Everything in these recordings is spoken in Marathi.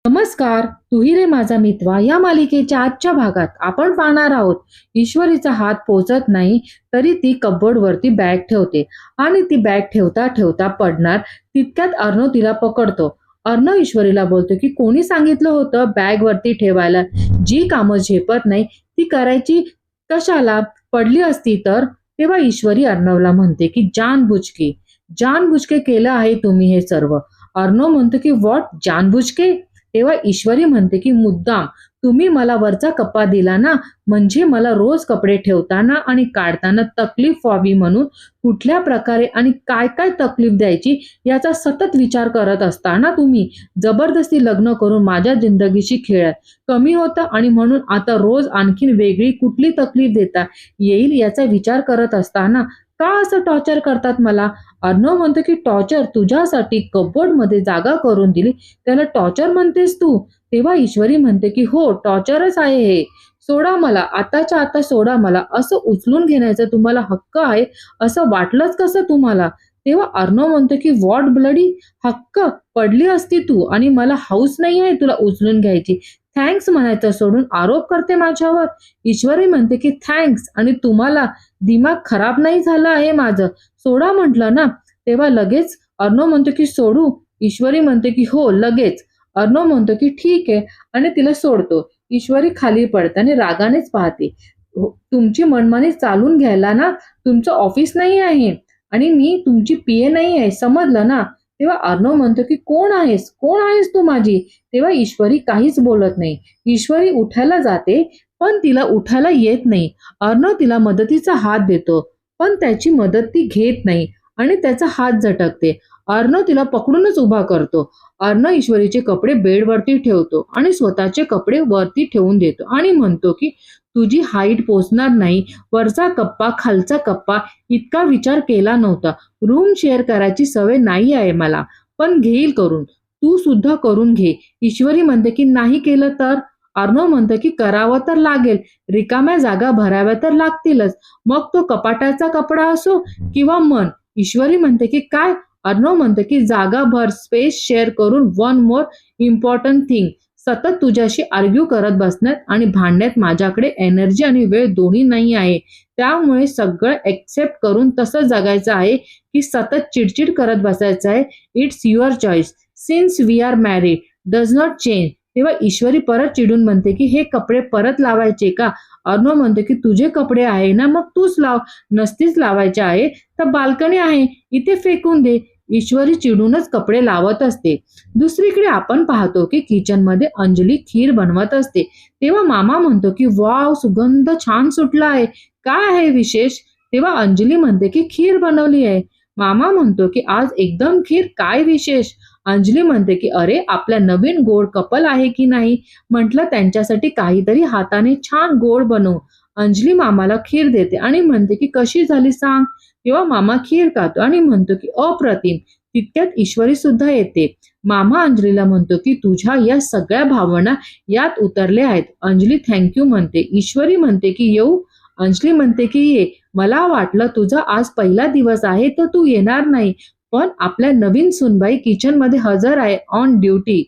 नमस्कार, तूही रे माझा मित्र या मालिकेच्या आजच्या भागात आपण पाहणार आहोत. ईश्वरीचा हात पोचत नाही तरी ती कपबोर्डवरती बॅग ठेवते आणि ती बॅग ठेवता ठेवता पडणार तितक्यात अर्णव तिला पकडतो. अर्णव ईश्वरीला बोलतो की कोणी सांगितलं होतं बॅग वरती ठेवायला? जी कामं झेपत नाही ती करायची कशाला? पडली असती तर? तेव्हा ईश्वरी अर्णवला म्हणते की जानबुजके जानबुजके केलं आहे तुम्ही हे सर्व. अर्णव म्हणतो की व्हॉट जानबुजके? तेव्हा ईश्वरी म्हणते की मुद्दाम तुम्ही मला वरचा कप्पा दिला ना, म्हणजे मला रोज कपडे ठेवताना आणि काढताना तकलीफ व्हावी म्हणून कुठल्या प्रकारे आणि काय काय तकलीफ द्यायची याचा सतत विचार करत असताना तुम्ही जबरदस्ती लग्न करून माझ्या जिंदगीशी खेळत कमी होतं आणि म्हणून आता रोज आणखीन वेगळी कुठली तकलीफ देता येईल याचा विचार करत असताना का असं टॉर्चर करतात मला? अर्णव म्हणतो की टॉर्चर तुझ्यासाठी कपबोर्ड मध्ये जागा करून दिली त्याला टॉर्चर म्हणतेस तू? तेव्हा ईश्वरी म्हणते की हो, टॉर्चरच आहे हे. सोडा मला, आताच्या आता सोडा मला. असं उचलून घेण्याचा तुम्हाला हक्क आहे असं वाटलंच कसं तुम्हाला? तेव्हा अर्णव म्हणतो की व्हॉट ब्लडी हक्क? पडली असती तू आणि मला हौस नाही आहे तुला उचलून घ्यायची. थँक्स म्हणायचं सोडून आरोप करते माझ्यावर. ईश्वरी म्हणते की थँक्स आणि तुम्हाला दिमाग खराब नाही झालं आहे माझं? सोडा म्हटलं ना. तेव्हा लगेच अर्णव म्हणतो की सोडू? ईश्वरी म्हणते की हो लगेच. अर्णव म्हणतो की ठीक आहे आणि तिला सोडतो. ईश्वरी खाली पडते आणि रागानेच पाहते. तुमची मनमानी चालून घ्यायला ना तुमचं ऑफिस नाही आहे आणि मी तुमची पीए नाही आहे, समजलं ना? तेव्हा अर्णव म्हणतो की कोण आहेस, कोण आहेस तू माझी? तेव्हा ईश्वरी काहीच बोलत नाही. ईश्वरी उठायला जाते पण तिला उठायला येत नाही. अर्णव तिला मदतीचा हात देतो पण त्याची मदत ती घेत नाही आणि त्याचा हात झटकते. अर्णव तिला पकडूनच उभा करतो. अर्णव ईश्वरीचे कपडे बेडवरती ठेवतो आणि स्वतःचे कपडे वरती ठेवून देतो आणि म्हणतो की तुझी हाईट पोचणार नाही, वरचा कप्पा खालचा कप्पा इतका विचार केला नव्हता. रूम शेअर करायची सवय नाही आहे मला, पण घेईल करून. तू सुद्धा करून घे. ईश्वरी म्हणते की नाही केलं तर? अर्णव म्हणतो की करावं तर लागेल, रिकाम्या जागा भराव्या तर लागतीलच, मग तो कपाटाचा कपडा असो किंवा मन. ईश्वरी म्हणते की काय? अर्णव म्हणतो की जागा भर, स्पेस शेअर करून. वन मोर इम्पॉर्टंट थिंग, सतत तुझ्याशी आर्ग्यू करत बसण्यात आणि भांडण्यात माझ्याकडे एनर्जी आणि वेळ दोन्ही नाही आहे. त्यामुळे सगळं एक्सेप्ट करून तसं जगायचं आहे की सतत चिडचिड करत बसायचं आहे? It's your choice. Since we are married does not change. तेव्हा ईश्वरी परत चिडून म्हणते की हे कपडे परत लावायचे का? अर्णव म्हणते की तुझे कपडे आहे ना, मग तूच लाव. नसतीच लावायचे आहे तर बाल्कनी आहे इथे फेकून दे. ईश्वरी चिडूनच कपडे लावत असते. दुसरीकडे आपण पाहतो की किचन मध्ये अंजली खीर बनवत असते. तेव्हा मामा म्हणतो की वाव, सुगंध छान सुटला आहे, काय आहे विशेष? तेव्हा अंजली म्हणते की खीर बनवली आहे. मामा म्हणतो की आज एकदम खीर, काय विशेष? अंजली म्हणते की अरे आपल्या नवीन गोड कपल आहे की नाही, म्हटलं त्यांच्यासाठी काहीतरी हाताने छान गोड बनवू. अंजली मामाला खीर देते आणि म्हणते की कशी झाली सांग. तेव्हा मामा खीर खातो आणि म्हणतो की अप्रतिम. तितक्यात ईश्वरी सुद्धा येते. मामा अंजलीला म्हणतो की तुझ्या या सगळ्या भावना यात उतरल्या आहेत. अंजली थँक्यू म्हणते. ईश्वरी म्हणते की येऊ? अंजली म्हणते की ये. मला वाटलं तुझा आज पहिला दिवस आहे तर तू येणार नाही, पण आपल्या नवीन सुनबाई किचन मध्ये हजर आहे, ऑन ड्युटी.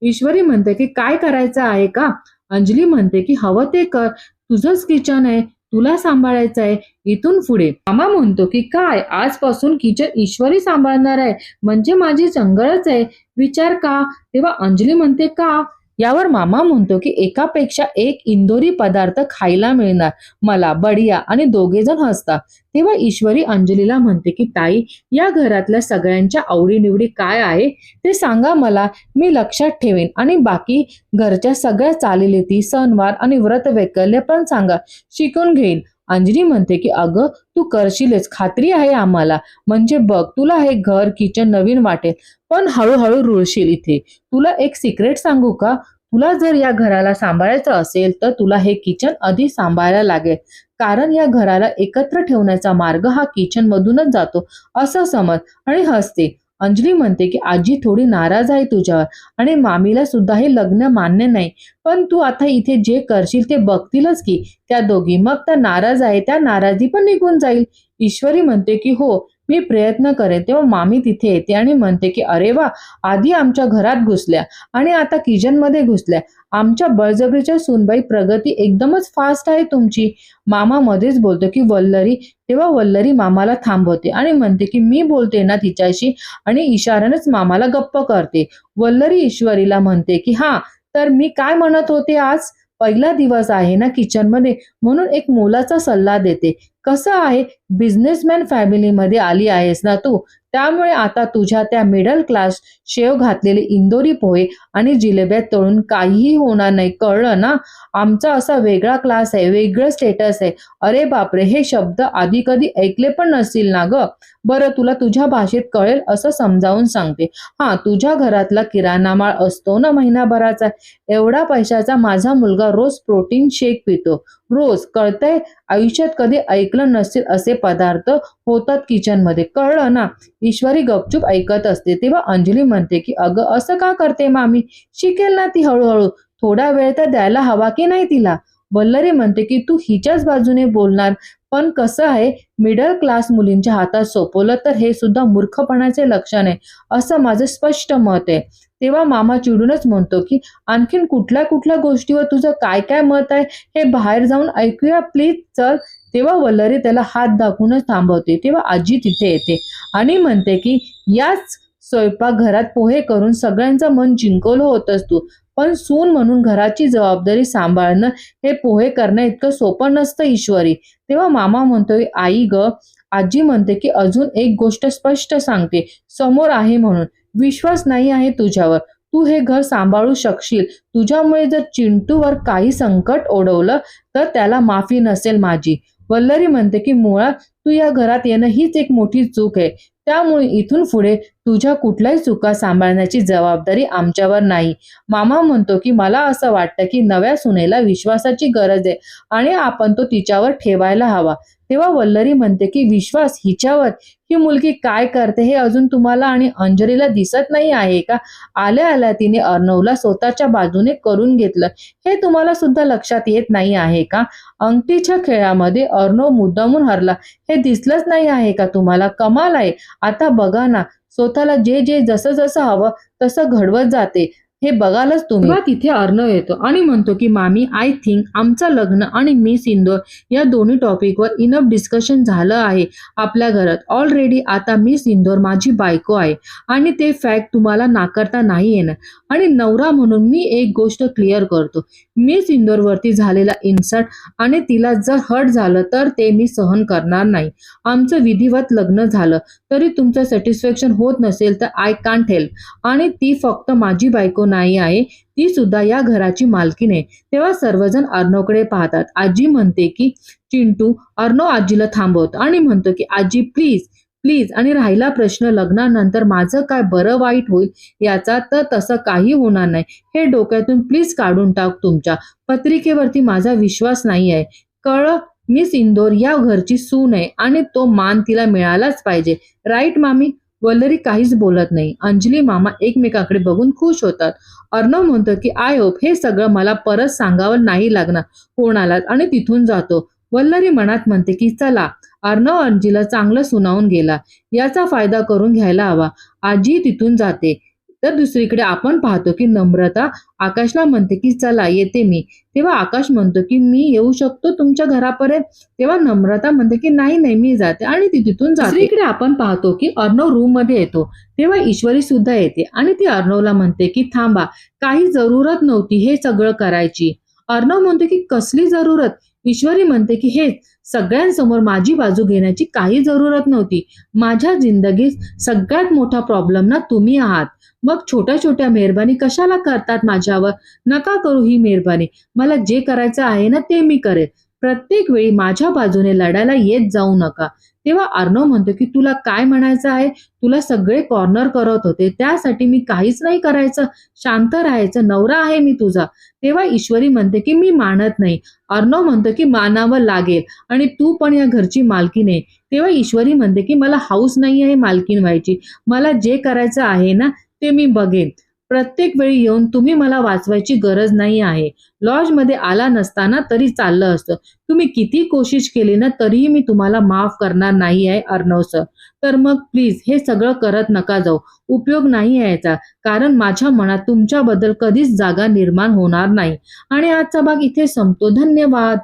ईश्वरी म्हणते की काय करायचं आहे का? अंजली म्हणते की हवं ते कर, तुझंच किचन आहे, तुला सांभाळायचं आहे इथून पुढे. मामा म्हणतो की काय, आजपासून किचन ईश्वरी सांभाळणार आहे, म्हणजे माझी चंगळच आहे, विचार का? तेव्हा अंजली म्हणते का? यावर मामा म्हणतो की एकापेक्षा एक इंदोरी पदार्थ खायला मिळणार मला, बढिया. आणि दोघे जण हसतात. तेव्हा ईश्वरी अंजलीला म्हणते की ताई, या घरातल्या सगळ्यांच्या आवडीनिवडी काय आहे ते सांगा मला, मी लक्षात ठेवेन आणि बाकी घरच्या सगळ्या चालीरीती, सणवार आणि व्रत वैकल्य पण सांगा, शिकून घेईन. अंजली म्हणते की अगं तू करशीलच, खात्री आहे आम्हाला. म्हणजे बघ, तुला हे घर किचन नवीन वाटेल पण हळूहळू रुळशील इथे. तुला एक सिक्रेट सांगू का? तुला जर या घराला सांभाळायचं असेल तर तुला हे किचन आधी सांभाळायला लागेल, कारण या घराला एकत्र ठेवण्याचा मार्ग हा किचन मधूनच जातो असं समज. आणि हसते. अंजली म्हणते की आजी थोडी नाराज आहे तुझ्यावर आणि मामीला सुद्धा हे लग्न मान्य नाही, पण तू आता इथे जे करशील ते बघतीलच की त्या दोघी, मग त्या नाराज आहे त्या नाराजी पण निघून जाईल. ईश्वरी म्हणते की हो, मी प्रयत्न करेन. तेव्हा मामी तिथे येते आणि म्हणते की अरे वा, आधी आमच्या घरात घुसल्या आणि आता किचनमध्ये घुसल्या. आमच्या बळजबरीच्या सूनबाई, प्रगती एकदमच फास्ट आहे तुमची. मामा मध्येच बोलतो की वल्लरी. तेव्हा वल्लरी मामाला थांबवते आणि म्हणते की मी बोलते ना तिच्याशी, आणि इशाऱ्यानेच मामाला गप्प करते. वल्लरी ईश्वरीला म्हणते की हा, तर मी काय म्हणत होते, आज पहिला दिवस आहे ना किचनमध्ये, म्हणून एक मोलाचा सल्ला देते. कसं आहे, बिझनेसमॅन फॅमिलीमध्ये आली आहेस ना तू, त्यामुळे आता तुझ्या त्या मिडल क्लास शेव घातलेले इंदोरी पोहे आणि जिलेब्या तळून काहीही होणार नाही, कळलं ना? आमचा असा वेगळा क्लास आहे, वेगळं स्टेटस आहे. अरे बापरे, हे शब्द आधी कधी ऐकले पण नसतील ना ग. बरं, तुला तुझ्या भाषेत कळेल असं समजावून सांगते. हा, तुझ्या घरातला किराणा माल असतो ना महिनाभराचा, एवढा पैशाचा माझा मुलगा रोज प्रोटीन शेक पितो. रोज, कळतंय? आयुष्यात कधी ऐकलं नसतील असे पदार्थ होतात किचनमध्ये, कळलं ना? ईश्वरी गपचूप ऐकत असते. तेव्हा अंजली म्हणते की अगं असं का करते मामी, शिकेल ना ती हळूहळू, थोडा वेळ तर द्यायला हवा की नाही तिला. वल्लरी म्हणते की तू हिच्याच बाजूने बोलणार, पण कसं आहे, मिडल क्लास मुलींच्या हातात सोपवलं तर हे सुद्धा मूर्खपणाचे लक्षण आहे, असं माझं स्पष्ट मत आहे. तेव्हा मामा चिडूनच म्हणतो की आणखीन कुठल्या कुठल्या गोष्टीवर तुझं काय काय मत आहे, हे बाहेर जाऊन ऐकूया प्लीज, चल. तेव्हा वल्लरी त्याला हात दाखवूनच थांबवते. तेव्हा आजी तिथे येते आणि म्हणते की याच स्वयंपाकघरात पोहे करून सगळ्यांचं मन जिंकवलं होतंस तू, पण सून म्हणून घराची जबाबदारी सांभाळणं हे पोहे करणं इतकं सोपं नसतं ईश्वरी. तेव्हा मामा म्हणतोय आई ग. आजी म्हणते की अजून एक गोष्ट स्पष्ट सांगते, समोर आहे म्हणून विश्वास नाही आहे तुझ्यावर, तू हे घर सांभाळू शकशील. तुझ्यामुळे जर चिंटूवर काही संकट ओढवलं तर त्याला माफी नसेल माझी. वल्लरी म्हणते की मुळात तू या घरात येणं हीच एक मोठी चूक आहे, त्यामुळे इथून पुढे तुझ्या कुठल्याही चुका सांभाळण्याची जबाबदारी आमच्यावर नाही. मामा म्हणतो की मला असं वाटतं की नव्या सुनेला विश्वासाची गरज आहे आणि आपण तो तिच्यावर ठेवायला हवा. तेव्हा वल्लरी म्हणते की विश्वास हिच्यावर, ही मुलगी काय करते हे अजून तुम्हाला आणि अंजलीला दिसत नाही आहे का? आल्या आल्या तिने अर्णवला स्वतःच्या बाजूने करून घेतलं, हे तुम्हाला सुद्धा लक्षात येत नाही आहे का? अंगठीच्या खेळामध्ये अर्णव मुद्दामून हरला, हे दिसलंच नाही आहे का तुम्हाला? कमाल आहे. आता बघा ना, स्वतःला जे जे जसं जसं हवं तसं घडवत जाते, हे बघालच तुम्ही. तेव्हा तिथे अर्णव येतो आणि म्हणतो की मामी, आय थिंक आमचं लग्न आणि मिस इंदोर या दोन्ही टॉपिकवर इनफ डिस्कशन झालं आहे आपल्या घरात ऑलरेडी. आता मिस इंदोर माझी बायको आहे आणि ते फॅक्ट तुम्हाला नाकारता नाही येणार. आणि नवरा म्हणून मी एक गोष्ट क्लिअर करतो, मिस इंदोरवरती झालेला इन्सल्ट आणि तिला जर हर्ट झालं तर ते मी सहन करणार नाही. आमचं विधिवत लग्न झालं तरी तुमचं सॅटिस्फॅक्शन होत नसेल तर आय कांट हेल्प. आणि ती फक्त माझी बायको नाही आहे, ती सुद्धा या घराची मालकीण आहे. तेव्हा सर्वजण अर्णवकडे पाहतात. आजी म्हणते की चिंटू. अर्णव आजीला थांबवतो आणि म्हणतो की आजी प्लीज प्लीज, आणि राहिला प्रश्न लग्नानंतर माझं काय बरं वाईट होईल याचा, तर तसं काही होणार नाही, हे डोक्यातून प्लीज काढून टाक. तुमच्या पत्रिकेवरती माझा विश्वास नाही आहे, कळलं? मिस इंदोर या घरची सून आहे आणि तो मान तिला मिळालाच पाहिजे, राईट मामी? वल्लरी काहीच बोलत नाही. अंजली मामा एकमेकाकडे बघून खुश होतात. अर्णव म्हणतो की आय होप हे सगळं मला परत सांगावं नाही लागणार कोणालाच, आणि तिथून जातो. वल्लरी मनात म्हणते की चला, अर्णव अंजीला चांगलं सुनावून गेला, याचा फायदा करून घ्यायला हवा. आजी तिथून जाते. तर दुसरीकडे आपण पाहतो की नम्रता आकाशला म्हणते की चला येते मी. तेव्हा आकाश म्हणतो की मी येऊ शकतो तुमच्या घरापर्यंत. तेव्हा नम्रता म्हणते की नाही नाही, मी जाते, आणि ती तिथून जाते. दुसरीकडे आपण पाहतो की अर्णव रूम मध्ये येतो. तेव्हा ईश्वरी सुद्धा येते आणि ती अर्णवला म्हणते की थांबा, काही जरूरत नव्हती हे सगळं करायची. अर्णव म्हणतो की कसली जरूरत? ईश्वरी म्हणते की हेच, सगळ्यांसमोर माझी बाजू घेण्याची काही जरूरत नव्हती. माझ्या जिंदगीत सगळ्यात मोठा प्रॉब्लेम ना तुम्ही आहात. मग छोट्या छोट्या मेहरबानी कशाला करतात माझ्यावर? नका करू ही मेहरबानी. मला जे करायचं आहे ना ते मी करेन. प्रत्येक वेळी माझ्या बाजूने लढायला येत जाऊ नका. तेव्हा अर्णव म्हणतो की तुला काय म्हणायचं आहे? तुला सगळे कॉर्नर करत होते, त्यासाठी मी काहीच नाही करायचं, शांत राहायचं, नवरा आहे मी तुझा. तेव्हा ईश्वरी म्हणते की मी मानत नाही. अर्णव म्हणतो की मानावं लागेल, आणि तू पण या घरची मालकीण आहे. तेव्हा ईश्वरी म्हणते की मला हाऊस नाही आहे मालकीण व्हायची, मला जे करायचं आहे ना ते मी बघेन. प्रत्येक वेळी येऊन तुम्ही मला वाचवायची गरज नाही आहे. लॉजमध्ये आला नसताना तरी चाललं असतं. तुम्ही किती कोशिश केली ना तरीही मी तुम्हाला माफ करणार नाही आहे अर्णव सर. तर मग प्लीज हे सगळं करत नका जाऊ. उपयोग नाही आहे याचा. कारण माझ्या मनात तुमच्याबद्दल कधीच जागा निर्माण होणार नाही. आणि आजचा भाग इथे संपतो. धन्यवाद.